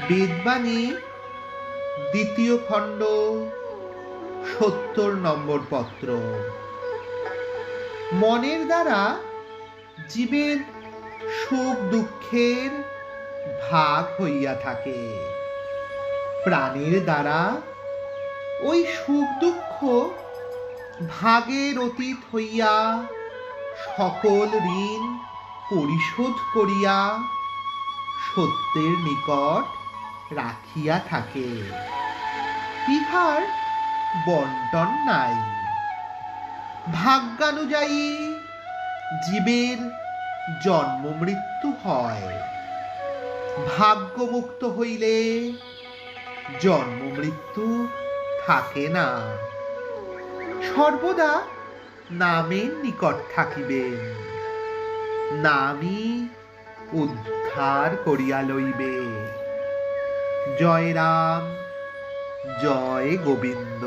বেদবাণী ২য় খণ্ড ৭০ নম্বর পত্র। মনের দ্বারা জীবের সুখ দুঃখের ভাগ হইয়া থাকে। প্রাণের দ্বারা ওই সুখ দুঃখ ভাগের অতীত হইয়া সকল ঋণ পরিশোধ করিয়া সত্যের নিকট রাখিয়া থাকে। ইহার বন্টন নাই। ভাগ্যানুযায়ী জীবের জন্ম মৃত্যু হয়। ভাগ্যমুক্ত হইলে জন্ম মৃত্যু থাকে না। সর্বদা নামের নিকট থাকিবেন, নামই উদ্ধার করিয়া লইবে। জয় রাম, জয় গোবিন্দ।